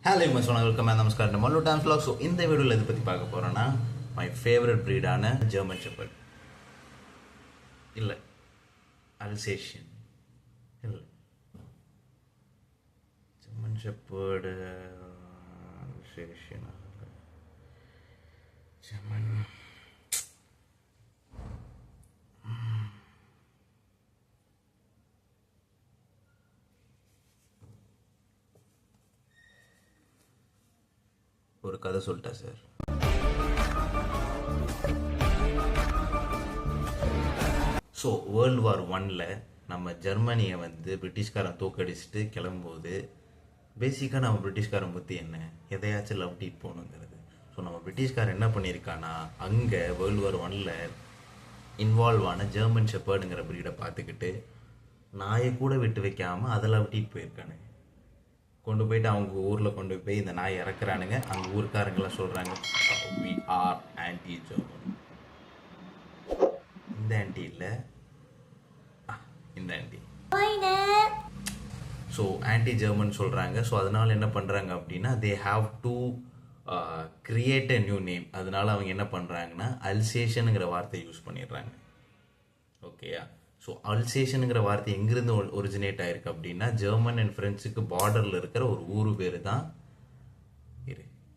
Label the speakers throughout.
Speaker 1: Hello மச்சான், welcome நமஸ்கார் நம்ம மல்லு times vlog. So இந்த வீடியோவில் எதை பற்றி பார்க்க போகிறோன்னா மை ஃபேவரட் ப்ரீடான ஜெர்மன் ஷெப்பர்ட் இல்லை அல்சேஷியன் இல்லை ஜெர்மன் ஷெப்பர்டு அல்சேஷியன் ஜெர்மன் ஒரு கதை சொல்லிட்டா சார். ஸோ வேர்ல்டு வார் 1ல் நம்ம ஜெர்மனியை பிரிட்டிஷ்காரன் தோக்கடிச்சிட்டு கிளம்பும்போது பேசிக்காக நம்ம பிரிட்டிஷ்காரன் பற்றி என்ன, எதையாச்சும் லவ் டீட் போகணுங்கிறது. ஸோ நம்ம பிரிட்டிஷ்காரன் என்ன பண்ணியிருக்கான்னா, அங்கே வேர்ல்டு வார் 1ல் இன்வால்வ் ஆன ஜெர்மன் ஷெப்பர்டுங்கிற ப்ரீடை பார்த்துக்கிட்டு நாயை கூட விட்டு வைக்காமல் அதை லவ் டீட் போயிருக்கானு. கொண்டு போயிட்டு அவங்க ஊரில் கொண்டு போய் இந்த நாய் இறக்குறானுங்க. அங்கே ஊருக்காரங்கெல்லாம் சொல்கிறாங்க we are anti German. இந்த ஆன்டி இல்லை, இந்த ஆன்டி. ஸோ ஆன்டி ஜெர்மன் சொல்கிறாங்க. ஸோ அதனால் என்ன பண்ணுறாங்க அப்படின்னா, they have to create a new name. அதனால அவங்க என்ன பண்ணுறாங்கன்னா அல்சேஷனுங்கிற வார்த்தை யூஸ் பண்ணிடுறாங்க. ஓகேயா? ஸோ அல்சேஷனுங்கிற வார்த்தை எங்கிருந்து ஒரிஜினேட் ஆயிருக்கு அப்படின்னா, ஜெர்மன் அண்ட் ஃப்ரெஞ்சுக்கு பார்டரில் இருக்கிற ஒரு ஊர் பேர் தான்,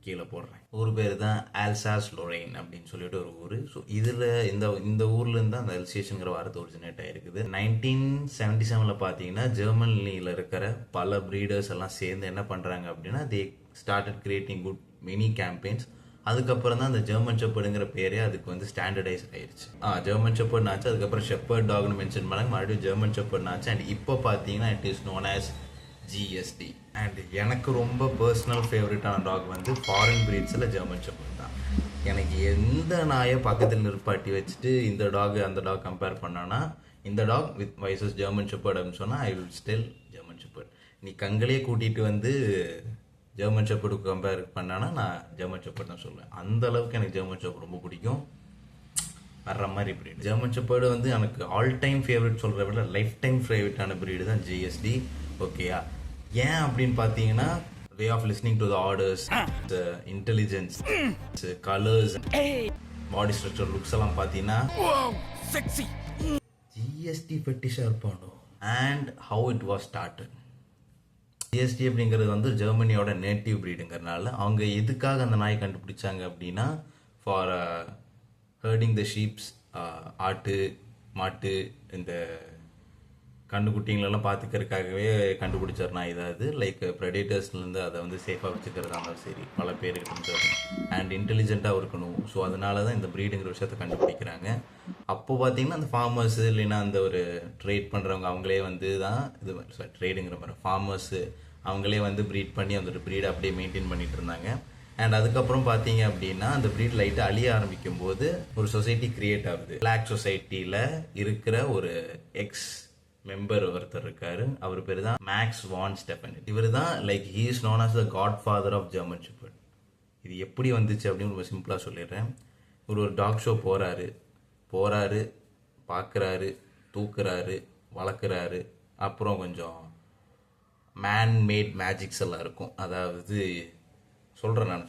Speaker 1: கீழே போடுறேன், ஊர் பேர் தான் ஆல்சாஸ் லொரைன் அப்படின்னு சொல்லிட்டு ஒரு ஊர். ஸோ இதில் இந்த ஊர்லேருந்து அந்த அல்சேஷனுங்கிற வார்த்தை ஒரிஜினேட் ஆயிருக்குது. 1977 பார்த்தீங்கன்னா ஜெர்மனியில் இருக்கிற பல ப்ரீடர்ஸ் எல்லாம் சேர்ந்து என்ன பண்ணுறாங்க அப்படின்னா, they started creating good mini campaigns. அதுக்கப்புறம் தான் அந்த ஜெர்மன் ஷெப்பர்டுங்கிற பேரே அதுக்கு ஸ்டாண்டர்டைஸ் ஆயிடுச்சு. ஜெர்மன் ஷெப்பர்ட் ஆச்சு, அதுக்கப்புறம் ஷெப்பர்ட் டாக்னு மென்ஷன் பண்ணாங்க, மறுபடியும் ஜெர்மன் ஷெப்பர்ட் ஆச்சு. அண்ட் இப்போ பார்த்தீங்கன்னா it is known as GST. And எனக்கு ரொம்ப பர்சனல் ஃபேவரட்டான டாக் ஃபாரின் பிரீட்ஸில் ஜெர்மன் ஷெப்பர்ட் தான். எனக்கு எந்த நாயை பக்கத்தில் நிற்பாட்டி வச்சுட்டு இந்த டாக் அந்த டாக் கம்பேர் பண்ணான்னா, இந்த dog with versus German shepherd அப்படின்னு சொன்னால் I will still German shepherd. நீ கங்களே கூட்டிகிட்டு ஜெர்மன் ஷெப்பர்டுக்கு கம்பேர் பண்ணானா நான் ஜெர்மன் ஷெப்பர்ட் தான் சொல்லுவேன். அந்த அளவுக்கு எனக்கு ஜெர்மன் ஷெப்பர்ட் ரொம்ப பிடிக்கும். வர்ற மாதிரி ப்ரீட் ஜெர்மன் ஷெப்பர்டு எனக்கு ஆல் டைம் ஃபேவரட் சொல்கிற விட லைஃப் டைம் ஃபேவரட்டான ப்ரீடு தான் ஜிஎஸ்டி. ஓகேயா? ஏன் அப்படின்னு பார்த்தீங்கன்னா, way of listening to the orders, intelligence, colours, body structure, looks எல்லாம் பார்த்தீங்கன்னா ஜிஎஸ்டி ஃபெட்டிஷாக இருப்பானோ. And how it was started. GSD அப்படிங்கிறது ஜெர்மனியோட நேட்டிவ் ப்ரீடுங்கிறனால அவங்க எதுக்காக அந்த நாய் கண்டுபிடிச்சாங்க அப்படின்னா, ஃபார் ஹர்டிங் த ஷீப்ஸ், ஆட்டு மாட்டு இந்த கண்டுக்குட்டிங்களெல்லாம் பார்த்துக்கிறதுக்காகவே கண்டுபிடிச்ச நாய் தான் இது. லைக் ப்ரெடேட்டர்ஸ்லேருந்து அதை சேஃபாக வச்சுக்கிறதா இருந்தாலும் சரி, பல பேருக்கு அண்ட் இன்டெலிஜென்ட்டாக இருக்கணும். ஸோ அதனால தான் இந்த ப்ரீடுங்கிற விஷயத்தை கண்டுபிடிக்கிறாங்க. அப்போ பார்த்தீங்கன்னா அந்த ஃபார்மர்ஸு இல்லைன்னா அந்த ஒரு ட்ரேட் பண்ணுறவங்க அவங்களே தான் இது ட்ரேடுங்கிற மாதிரி ஃபார்மர்ஸு அவங்களே ப்ரீட் பண்ணி அந்த ப்ரீடை அப்படியே மெயின்டைன் பண்ணிட்டு இருந்தாங்க. அண்ட் அதுக்கப்புறம் பார்த்தீங்க அப்படின்னா அந்த ப்ரீட் லைட்டாக அழிய ஆரம்பிக்கும் போது ஒரு சொசைட்டி கிரியேட் ஆகுது. பிளாக் சொசைட்டியில் இருக்கிற ஒரு எக்ஸ் மெம்பர் ஒருத்தர் இருக்காரு. அவர் பேர் தான் மேக்ஸ் வான் ஸ்டெஃபனட். இவர் தான் like he is known as the god father of German shepherd. இது எப்படி வந்துச்சு அப்படின்னு ரொம்ப சிம்பிளாக சொல்லிடுறேன். ஒரு டாக் ஷோ போகிறாரு, பார்க்குறாரு, தூக்குறாரு, வளர்க்குறாரு. அப்புறம் கொஞ்சம் மேன் மேட் மேஜிக்ஸ் எல்லாம் இருக்கும். அதாவது சொல்கிறேன் நான்,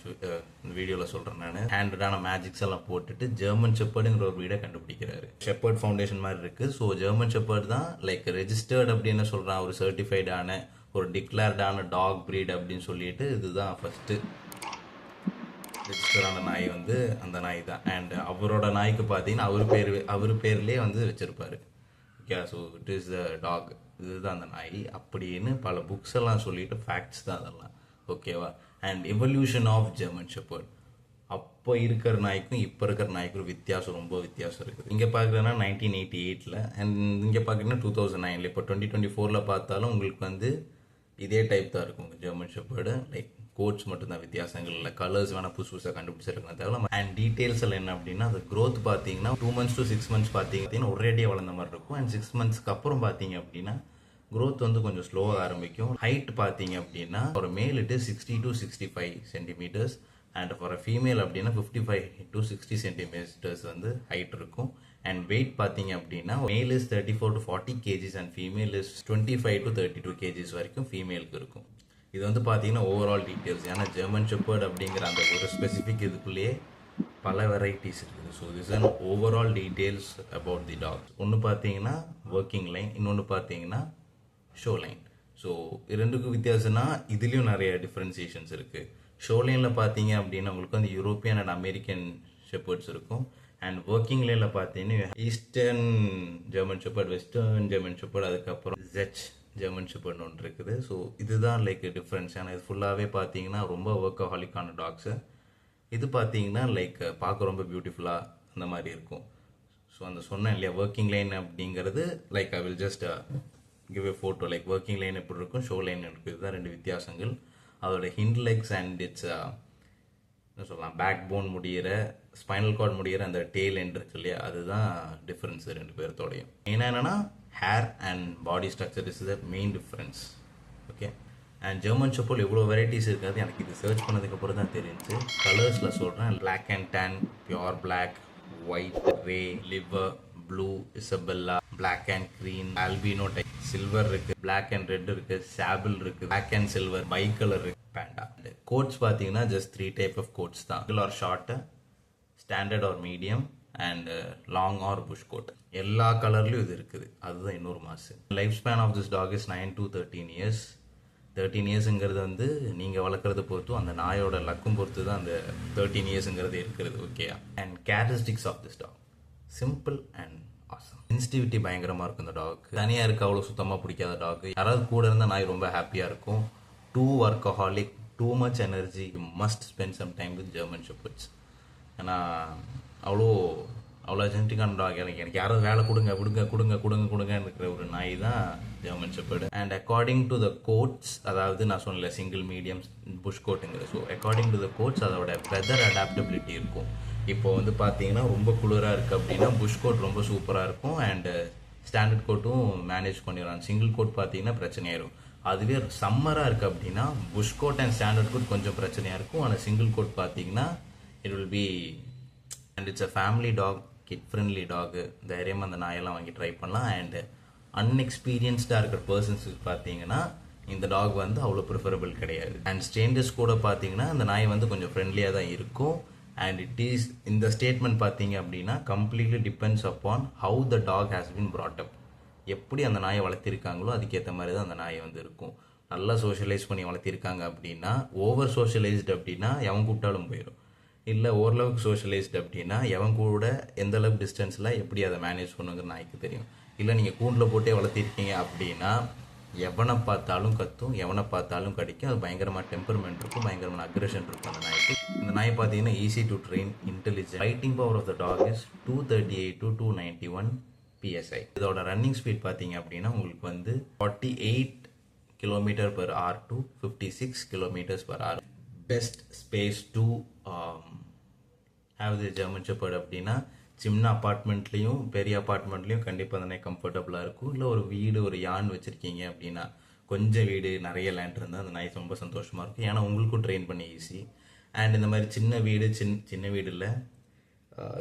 Speaker 1: இந்த வீடியோவில் சொல்கிறேன் நான், ஹேண்டடான மேஜிக்ஸ் எல்லாம் போட்டுட்டு ஜெர்மன் ஷெப்பர்டுங்கிற ஒரு வீடை கண்டுபிடிக்கிறாரு. ஷெப்பர்ட் ஃபவுண்டேஷன் மாதிரி இருக்குது. ஸோ ஜெர்மன் ஷெப்பர்ட் தான் லைக் ரெஜிஸ்டர்ட் அப்படின்னு சொல்கிறான், ஒரு சர்டிஃபைடான ஒரு டிக்ளேர்டான டாக் ப்ரீட் அப்படின்னு சொல்லிட்டு இதுதான் ஃபஸ்ட்டு ரெஜிஸ்டரான நாய் அந்த நாய் தான். அண்ட் அவரோட நாய்க்கு பார்த்தீங்கன்னா அவர் பேர்லேயே வச்சுருப்பாரு. Okay? So it is the dog, இதுதான் அந்த நாய் அப்படின்னு பல புக்ஸ் எல்லாம் சொல்லிட்டு ஃபேக்ட்ஸ் தான் அதெல்லாம். ஓகேவா? And evolution of German shepherd. அப்போ இருக்கிற நாய்க்கும் இப்போ இருக்கிற நாய்க்கும் ரொம்ப வித்தியாசம் இருக்குது. இங்கே பார்க்குறதுனா 1988 அண்ட் இங்கே பார்க்குறீங்கன்னா 2009. இப்போ 2024 பார்த்தாலும் உங்களுக்கு இதே டைப் தான் இருக்கும் ஜெர்மன் ஷெப்பர்டு. லைக் கோட்ஸ் மட்டும்தான் வித்தியாசங்கள் இல்லை, கலர்ஸ் வேணால் புதுசாக கண்டுபிடிச்சிருக்கேன் தேவை. அண்ட் டீட்டெயில்ஸ் எல்லாம் என்ன அப்படின்னா, அந்த க்ரோத் பார்த்தீங்கன்னா 2 months to 6 months பார்த்தீங்கன்னா ஒரேடியாக வளர்ந்த மாதிரி இருக்கும். அண்ட் 6 monthsக்கு அப்புறம் பார்த்தீங்க அப்படின்னா க்ரோத் கொஞ்சம் ஸ்லோவாக ஆரம்பிக்கும். ஹைட் பார்த்தீங்க அப்படின்னா ஒரு மேல் இட்டு 60 to 65 centimetres and for a female அப்படின்னா 55 to 60 சென்டிமீட்டர்ஸ் ஹைட் இருக்கும். அண்ட் வெயிட் பார்த்தீங்க அப்படின்னா மேல் is 34 to 40 kgs and female is 25 to 32 kgs வரைக்கும் ஃபீமேலுக்கு இருக்கும். இது வந்து பார்த்தீங்கன்னா ஓவரால் டீட்டெயில்ஸ். ஏன்னா ஜெர்மன் ஷெப்பர்ட் அப்படிங்கிற அந்த ஒரு ஸ்பெசிஃபிக் இதுக்குள்ளேயே பல வெரைட்டிஸ் இருக்குது. So this and overall details about the dogs. ஒன்று பார்த்தீங்கன்னா ஒர்க்கிங் லைன், இன்னொன்று பார்த்தீங்கன்னா ஷோ லைன். ஸோ ரெண்டுக்கும் வித்தியாசம்னா இதுலேயும் நிறைய டிஃப்ரென்சியேஷன்ஸ் இருக்குது. ஷோ லைனில் பார்த்தீங்க அப்படின்னா உங்களுக்கு வந்து யூரோப்பியன் அண்ட் அமெரிக்கன் ஷெப்பர்ட்ஸ் இருக்கும். அண்ட் ஒர்க்கிங் லைனில் பார்த்தீங்கன்னா eastern German shepherd, western German shepherd, அதுக்கப்புறம் ஜெச் ஜெர்மன் ஷெப்பர்ட்னு ஒன்று இருக்குது. ஸோ இதுதான் லைக் டிஃப்ரென்ஸ். ஏன்னா இது ஃபுல்லாகவே பார்த்தீங்கன்னா ரொம்ப ஒர்க்கஹாலிக்கான டாக்ஸு. இது பார்த்தீங்கன்னா லைக் பார்க்க ரொம்ப பியூட்டிஃபுல்லாக அந்த மாதிரி இருக்கும். ஸோ அந்த சொன்னேன் இல்லையா ஒர்க்கிங் லைன் அப்படிங்கிறது, like I will just give a photo. Like working line எப்படி இருக்கும், ஷோ லைன் இருக்குது. இதுதான் ரெண்டு வித்தியாசங்கள். அதோட ஹிண்ட் லெக்ஸ் அண்ட் இட்ஸ் என்ன சொல்லலாம், பேக் போன் முடிகிற, ஸ்பைனல் கார்டு முடிகிற அந்த டெய்ல் எண்ட் இருக்கு இல்லையா, அதுதான் டிஃப்ரென்ஸ் ரெண்டு பேர்த்தோடையும். மெயினாக என்னென்னா hair and body structure is the main difference. Okay. And German shepherd எவ்வளோ வெரைட்டிஸ் இருக்காது எனக்கு இது சர்ச் பண்ணதுக்கப்புறம் தான் தெரிஞ்சு. கலர்ஸில் சொல்கிறேன், black and tan, pure black, white, grey, liver, blue, Isabella, black and green, albino type, silver இருக்குது, பிளாக் அண்ட் ரெட் இருக்குது, சாபிள் இருக்குது, black and silver, bi colour இருக்குது, பேண்டா. கோட்ஸ் பார்த்தீங்கன்னா ஜஸ்ட் 3 டைப் ஆஃப் கோட்ஸ் தான். Or short, standard or medium, and long or bush coat. எல்லா கலர்லையும் இது இருக்குது. அதுதான் இன்னொரு மாசு. Life span of this dog is 9 to 13 years. 13 இயர்ஸுங்கிறது வந்து நீங்கள் வளர்க்குறத பொறுத்தும் அந்த நாயோட லக்கும் பொறுத்து தான் அந்த 13 இயர்ஸுங்கிறது இருக்கிறது. Okay. And characteristics of this dog simple and awesome. Sensitivity பயங்கரமாக இருக்கும் இந்த டாக். தனியாக இருக்க அவ்வளோ சுத்தமாக பிடிக்காத டாக். யாராவது கூட இருந்தால் நாய் ரொம்ப ஹாப்பியாக இருக்கும். Too workaholic, too much energy. You must spend some time with German shepherds. ஏன்னா அவ்வளோ ஜெனட்டிக்கான டாக். எனக்கு யாராவது வேலை கொடுங்கன்னு இருக்கிற ஒரு நாய் தான் German shepherd. And according to the coats, அதாவது நான் சொன்னல சிங்கிள், மீடியம், புஷ் கோட்டுங்கிறது. So according to the coats அதோட வெதர் அடாப்டபிலிட்டி இருக்கும். இப்போ வந்து பார்த்தீங்கன்னா ரொம்ப குளிராக இருக்குது அப்படின்னா புஷ் கோட் ரொம்ப சூப்பராக இருக்கும். அண்டு ஸ்டாண்டர்ட் கோட்டும் மேனேஜ் பண்ணிடலாம். சிங்கிள் கோட் பார்த்தீங்கன்னா பிரச்சனையாயிரும். அதுவே சம்மராக இருக்குது அப்படின்னா bush coat and standard coat கொஞ்சம் பிரச்சனையாக இருக்கும். ஆனால் சிங்கிள் கோட் பார்த்தீங்கன்னா it will be, and it's a family dog, kid friendly dog. தைரியமாக அந்த நாயெல்லாம் வாங்கி ட்ரை பண்ணலாம். அண்ட் அன்எக்ஸ்பீரியன்ஸ்டாக இருக்கிற பர்சன்ஸுக்கு பார்த்தீங்கன்னா இந்த டாக் வந்து அவ்வளோ ப்ரிஃபரபிள் கிடையாது. அண்ட் ஸ்ட்ரேஞ்சர்ஸ் கூட பார்த்தீங்கன்னா அந்த நாய் வந்து கொஞ்சம் ஃப்ரெண்ட்லியாக தான் இருக்கும். அண்ட் இட் இஸ், இந்த ஸ்டேட்மெண்ட் பார்த்தீங்க அப்படின்னா completely depends upon how the dog has been brought up. எப்படி அந்த நாயை வளர்த்திருக்காங்களோ அதுக்கேற்ற மாதிரி தான் அந்த நாயை வந்து இருக்கும். நல்லா சோஷியலைஸ் பண்ணி வளர்த்திருக்காங்க அப்படின்னா, ஓவர் சோஷியலைஸ்டு அப்படின்னா எவன் கூப்பிட்டாலும் போயிடும். இல்லை ஓரளவுக்கு சோஷியலைஸ்டு அப்படின்னா எவன் கூட எந்த அளவுக்கு டிஸ்டன்ஸில் எப்படி அதை மேனேஜ் பண்ணுங்கிற நாய்க்கு தெரியும். இல்லை நீங்கள் கூண்டில் போட்டே வளர்த்திருக்கீங்க அப்படின்னா எவனை பார்த்தாலும் கத்தும், எவனை பார்த்தாலும் கடிக்கும். அது பயங்கரமாக டெம்பர்மெண்ட் இருக்கும், பயங்கரமான அக்ரெஷன் இருக்கும் அந்த நாய்க்கு. இந்த நாய் பார்த்தீங்கன்னா easy to train, intelligent. Fighting power of the dog is 238 to 291 PSI. இதோட ரன்னிங் ஸ்பீட் பார்த்தீங்க அப்படின்னா உங்களுக்கு வந்து 48 km/h to 56 km/h. Best space to have the German shepherd அப்படின்னா சின்ன அப்பார்ட்மெண்ட்லேயும் பெரிய அப்பார்ட்மெண்ட்லேயும் கண்டிப்பாக அந்த நாய் கம்ஃபர்டபுளாக இருக்கும். இல்லை ஒரு வீடு, ஒரு யான் வச்சுருக்கீங்க அப்படின்னா, கொஞ்சம் வீடு, நிறைய லேண்ட் இருந்தால் அந்த நாய் ரொம்ப சந்தோஷமாக இருக்கும். ஏன்னா உங்களுக்கும் ட்ரெயின் பண்ணி ஈஸி. அண்ட் இந்த மாதிரி சின்ன வீடு, சின்ன வீடு இல்லை,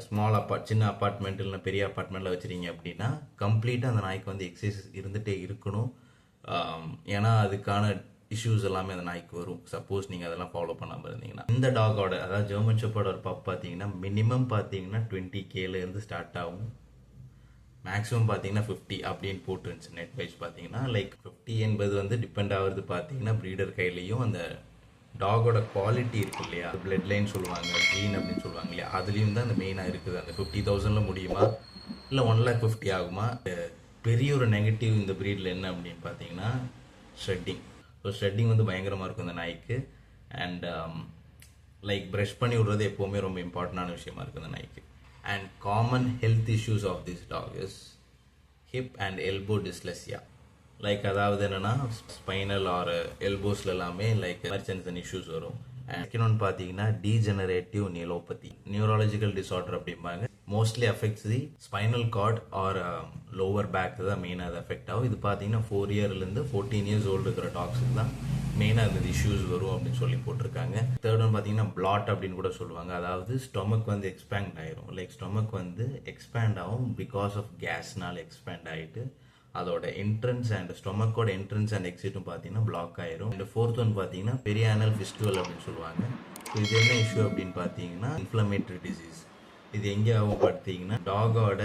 Speaker 1: ஸ்மால் சின்ன அப்பார்ட்மெண்ட் இல்லை பெரிய அப்பார்ட்மெண்ட்டில் வச்சுருக்கீங்க அப்படின்னா கம்ப்ளீட்டாக அந்த நாய்க்கு வந்து எக்ஸசைஸ் இருந்துகிட்டே இருக்கணும். ஏன்னா அதுக்கான இஷ்யூஸ் எல்லாமே அந்த நாய்க்கு வரும் சப்போஸ் நீங்கள் அதெல்லாம் ஃபாலோ பண்ணாமல் இருந்தீங்கன்னா. இந்த டாகோட, அதாவது ஜெர்மன் ஷெப்பர்டோட பப் பார்த்தீங்கன்னா மினிமம் பார்த்தீங்கன்னா 20K ஸ்டார்ட் ஆகும். மேக்ஸிமம் பார்த்தீங்கன்னா 50 அப்படின்னு போட்டுருந்துச்சு நெட் வைஸ் பார்த்தீங்கன்னா. லைக் 50 என்பது வந்து டிபெண்ட் ஆகுறது பார்த்தீங்கன்னா ப்ரீடர் கையிலையும் அந்த டாகோட குவாலிட்டி இருக்கு இல்லையா, பிளட் லைன் சொல்லுவாங்க, ஜீன் அப்படின்னு சொல்லுவாங்க இல்லையா, அதுலேயும் தான் அந்த மெயினாக இருக்குது. அந்த 50,000 முடியுமா இல்லை 1,50,000 ஆகுமா? பெரிய ஒரு நெகட்டிவ் இந்த ப்ரீடில் என்ன அப்படின்னு பார்த்தீங்கன்னா ஷ்ரெட்டிங். ஸோ ஷ்ரெட்டிங் வந்து பயங்கரமாக இருக்கும் இந்த நாய்க்கு. அண்ட் லைக் ப்ரஷ் பண்ணி விடுறது எப்போவுமே ரொம்ப இம்பார்ட்டண்டான விஷயமா இருக்குது இந்த நாய்க்கு. And common health issues of this dog is hip and elbow dyslexia. Like அதாவது என்னென்னா ஸ்பைனல் ஆர் எல்போஸில் எல்லாமே லைக் சின்ன இஷ்யூஸ் வரும். அண்ட் இன்னொன்று பார்த்தீங்கன்னா டீஜெனரேட்டிவ் நியூரோபதி, நியூரலாஜிக்கல் டிசார்டர் அப்படிம்பாங்க. Mostly affects the spinal cord or lower back தான் மெயினாக அது அஃபெக்ட் ஆகும். இது பார்த்தீங்கன்னா 4 இயர்லேருந்து 14 years ஓல்டு இருக்கிற டாக்ஸுக்கு தான் மெயினாக இந்த இஷ்யூஸ் வரும் அப்படின்னு சொல்லி போட்டிருக்காங்க. தேர்ட் ஒன் பார்த்தீங்கன்னா பிளாட் அப்படின்னு கூட சொல்லுவாங்க. அதாவது ஸ்டொமக் வந்து எக்ஸ்பேண்ட் ஆயிரும். லைக் ஸ்டொமக் வந்து எக்ஸ்பேண்ட் ஆகும் பிகாஸ் ஆஃப் கேஸ்னால எக்ஸ்பேண்ட் ஆகிட்டு அதோட என்ட்ரன்ஸ் அண்ட் ஸ்டொமக்கோட என்ட்ரன்ஸ் அண்ட் எக்ஸிட்டும் பார்த்தீங்கன்னா பிளாக் ஆயிரும். அண்ட் ஃபோர்த் ஒன் பார்த்தீங்கன்னா பெரியானல் ஃபிஸ்டுவல் அப்படின்னு சொல்லுவாங்க. ஸோ இது என்ன இஷ்யூ அப்படின்னு பார்த்தீங்கன்னா இன்ஃப்ளமேட்டரி டிசீஸ். இது எங்கே ஆகும் பார்த்தீங்கன்னா டாகோட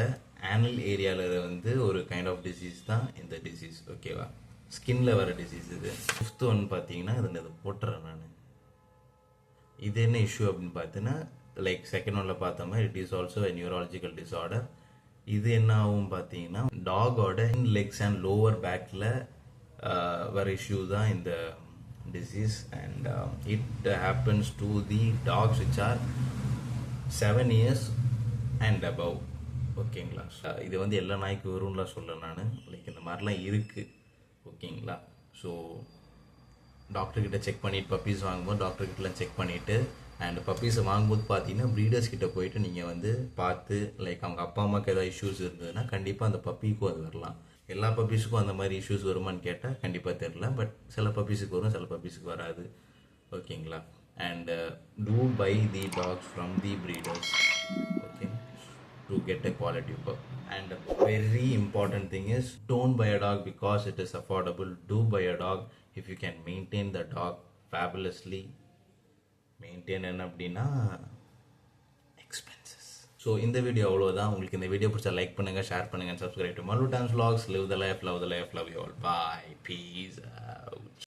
Speaker 1: ஆனல் ஏரியாவில் வந்து ஒரு கைண்ட் ஆஃப் டிசீஸ் தான் இந்த டிசீஸ். ஓகேவா, ஸ்கின்ல வர டிசீஸ் இது. ஃபிஃப்த் ஒன் பார்த்தீங்கன்னா இது போட்டுறேன் நான். இது என்ன இஷ்யூ அப்படின்னு பார்த்தீங்கன்னா லைக் செகண்ட் ஒன்ல பார்த்த மாதிரி it is also a neurological disorder. இது என்ன ஆகும் பார்த்தீங்கன்னா டாகோட லெக்ஸ் அண்ட் லோவர் பேக்கில் வர இஷ்யூ தான் இந்த disease. And it happens to the dogs which are 7 years and above. ஓகேங்களா, இது வந்து எல்லா நாய்க்கு வரும்லாம் சொல்ல நான், லைக் இந்த மாதிரிலாம் இருக்குது. ஓகேங்களா, ஸோ டாக்டர்கிட்ட செக் பண்ணிவிட்டு பப்பீஸ் வாங்கும்போது டாக்டர்கிட்டலாம் செக் பண்ணிவிட்டு அண்ட் பப்பீஸை வாங்கும்போது பார்த்தீங்கன்னா ப்ரீடர்ஸ் கிட்ட போயிட்டு நீங்கள் வந்து பார்த்து லைக் அவங்க அப்பா அம்மாவுக்கு ஏதாவது இஷ்யூஸ் இருந்ததுன்னா கண்டிப்பாக அந்த பப்பிக்கும் அது வரலாம். எல்லா பப்பீஸுக்கும் அந்த மாதிரி இஷ்யூஸ் வருமானு கேட்டால் கண்டிப்பாக தெரில, பட் சில பப்பீஸுக்கு வரும், சில பப்பீஸுக்கு வராது. ஓகேங்களா, and do buy the dogs from the breeders, okay, to get a quality pup. And a very important thing is don't buy a dog because it is affordable. Do buy a dog if you can maintain the dog fabulously. Maintain என்ன அப்படின்னா expenses. So இந்த video அவ்வளோதான். உங்களுக்கு இந்த video பிடிச்சா like பண்ணுங்க, share பண்ணுங்க, subscribe to Mallu Times Vlogs. Live the life, love the life, love you all. Bye, peace out.